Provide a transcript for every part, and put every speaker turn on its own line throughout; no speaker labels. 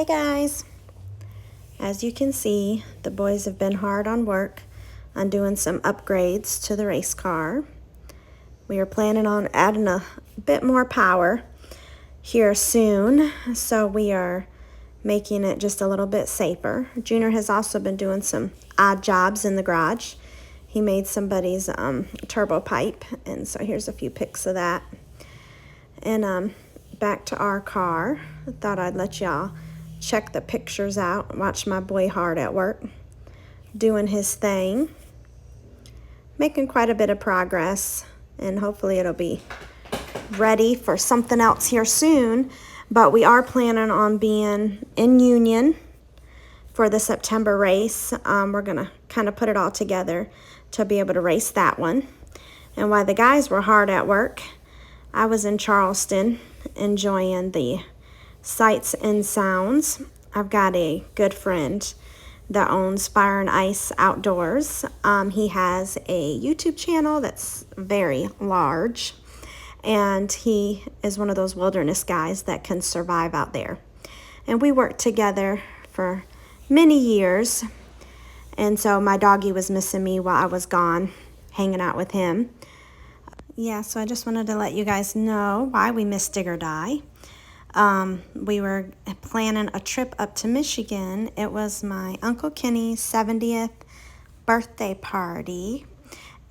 Hey guys, as you can see, the boys have been hard on work on doing some upgrades to the race car. We are planning on adding a bit more power here soon, so we are making it just a little bit safer. Junior has also been doing some odd jobs in the garage. He made somebody's turbo pipe, and so here's a few pics of that. And back to our car, I thought I'd let y'all check the pictures out, watch my boy hard at work, doing his thing, making quite a bit of progress, and hopefully it'll be ready for something else here soon. But we are planning on being in Union for the September race. We're gonna kind of put it all together to be able to race that one. And while the guys were hard at work, I was in Charleston enjoying the sights and sounds. I've got a good friend that owns Fire and Ice Outdoors. He has a YouTube channel that's very large, and he is one of those wilderness guys that can survive out there. And we worked together for many years, and so my doggy was missing me while I was gone hanging out with him. Yeah, so I just wanted to let you guys know why we missed Dig or Die. We were planning a trip up to Michigan. It was my Uncle Kenny's 70th birthday party.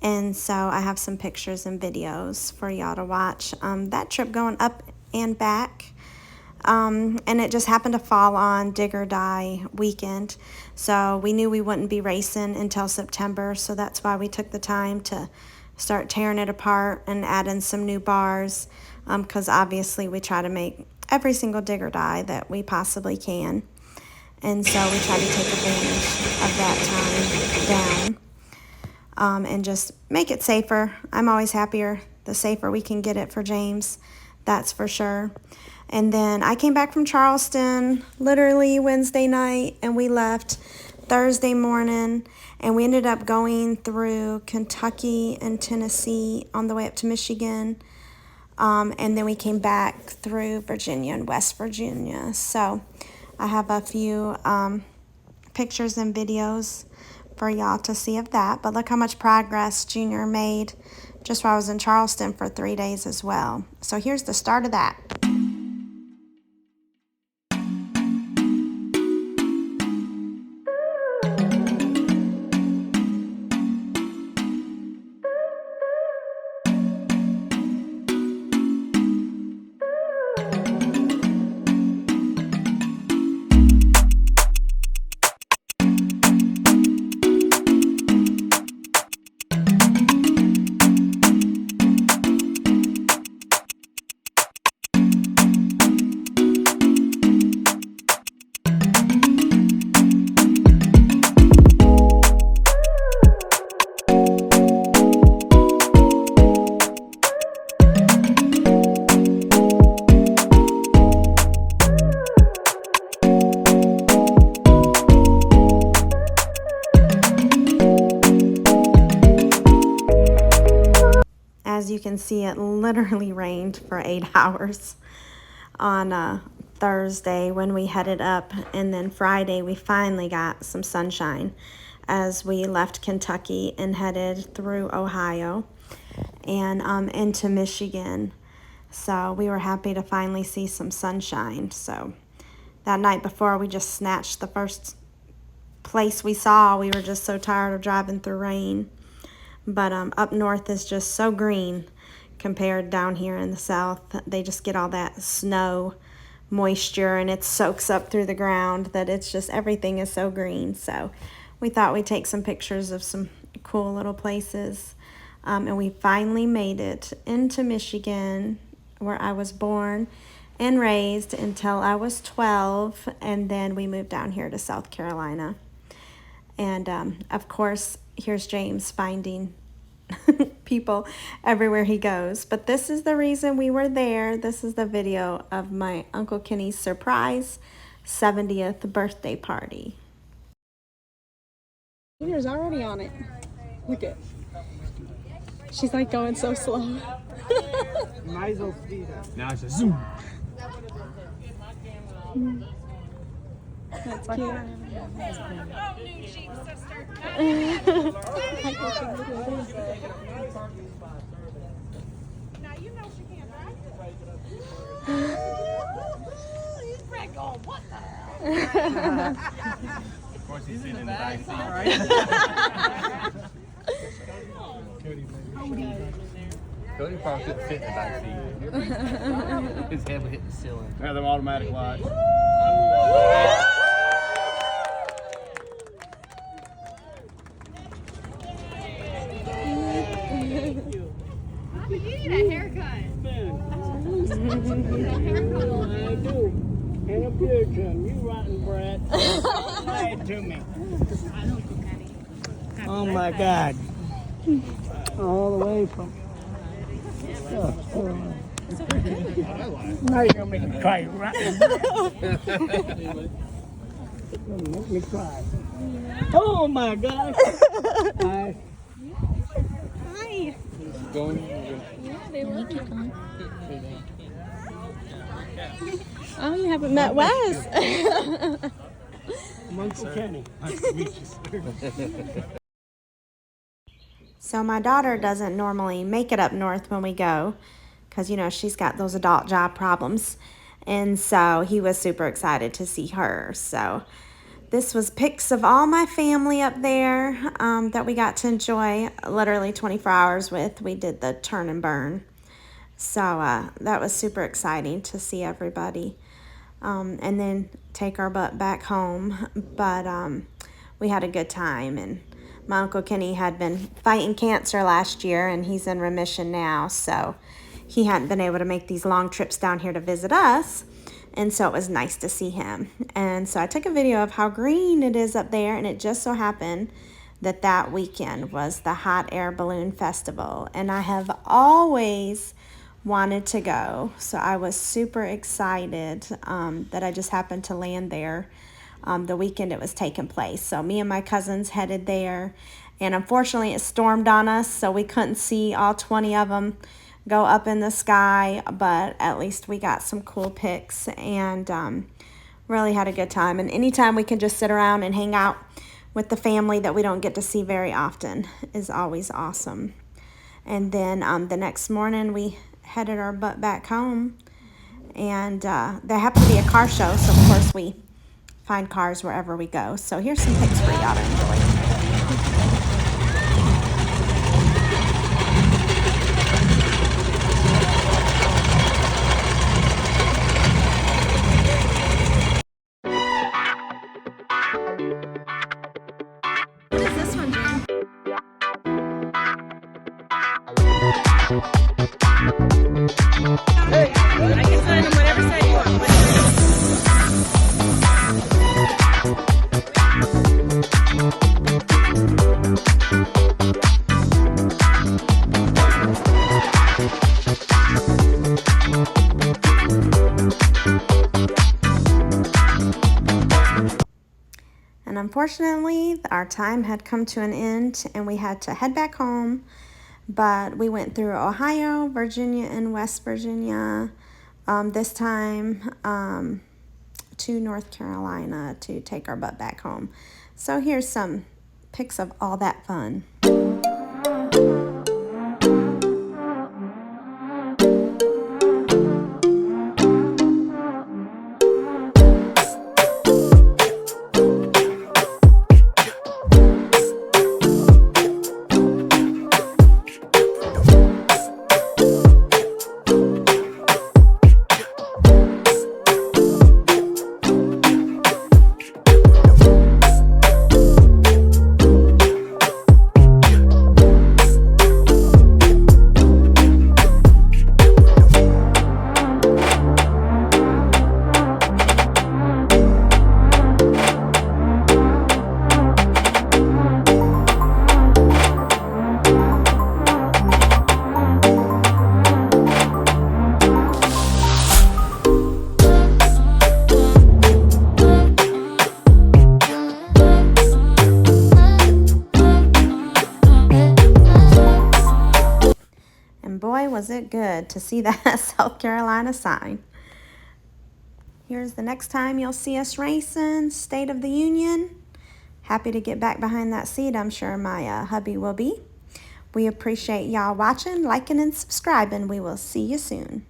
And so I have some pictures and videos for y'all to watch. That trip going up and back. And it just happened to fall on Dig or Die weekend. So we knew we wouldn't be racing until September. So that's why we took the time to start tearing it apart and adding some new bars. Because obviously we try to make every single Dig or Die that we possibly can. And so we try to take advantage of that time down and just make it safer. I'm always happier the safer we can get it for James, that's for sure. And then I came back from Charleston literally Wednesday night, and we left Thursday morning, and we ended up going through Kentucky and Tennessee on the way up to Michigan. And then we came back through Virginia and West Virginia. So I have a few pictures and videos for y'all to see of that. But look how much progress Junior made just while I was in Charleston for 3 days as well. So here's the start of that. As you can see, it literally rained for 8 hours on Thursday when we headed up, and then Friday we finally got some sunshine as we left Kentucky and headed through Ohio and into Michigan. So we were happy to finally see some sunshine. So that night before, we just snatched the first place we saw. We were just so tired of driving through rain. But up north is just so green compared down here in the south. They just get all that snow moisture, and it soaks up through the ground that it's just, everything is so green. So we thought we'd take some pictures of some cool little places. And we finally made it into Michigan, where I was born and raised until I was 12. And then we moved down here to South Carolina. And of course, here's James finding people everywhere he goes. But this is the reason we were there. This is the video of my Uncle Kenny's surprise 70th birthday party.
Junior's already on it. Look at. She's like going so slow.
Now it's just zoom.
That's cute.
Of course, he's sitting in the back seat, right? Cody probably couldn't sit in the back seat. His head would hit the ceiling.
Yeah, them automatic lights.
You need a haircut.
I do. And a beard trim. You rotten brat. Lie to me. Oh my God. All the way from. Now you're gonna make me cry, right? Make me cry. Oh my God.
Hi. Oh, you haven't met Wes.
Uncle Kenny.
So my daughter doesn't normally make it up north when we go because, you know, she's got those adult job problems. And so he was super excited to see her. So this was pics of all my family up there that we got to enjoy literally 24 hours with. We did the turn and burn. So that was super exciting to see everybody. And then take our butt back home. But we had a good time. And my Uncle Kenny had been fighting cancer last year, and he's in remission now. So he hadn't been able to make these long trips down here to visit us. And so it was nice to see him. And so I took a video of how green it is up there. And it just so happened that that weekend was the Hot Air Balloon Festival. And I have always wanted to go. So I was super excited that I just happened to land there the weekend it was taking place. So me and my cousins headed there, and unfortunately it stormed on us, so we couldn't see all 20 of them go up in the sky, but at least we got some cool pics and really had a good time. And anytime we can just sit around and hang out with the family that we don't get to see very often is always awesome. And then the next morning we headed our butt back home, and there happened to be a car show, so of course we find cars wherever we go. So here's some pics for y'all to enjoy. What is this one, Jen?
Hey, I can sign on whatever side you want.
And unfortunately, our time had come to an end and we had to head back home. But we went through Ohio, Virginia, and West Virginia. This time to North Carolina to take our butt back home. So here's some pics of all that fun. Boy, was it good to see that South Carolina sign. Here's the next time you'll see us racing. State of the Union. Happy to get back behind that seat. I'm sure my hubby will be. We appreciate y'all watching, liking, and subscribing. We will see you soon.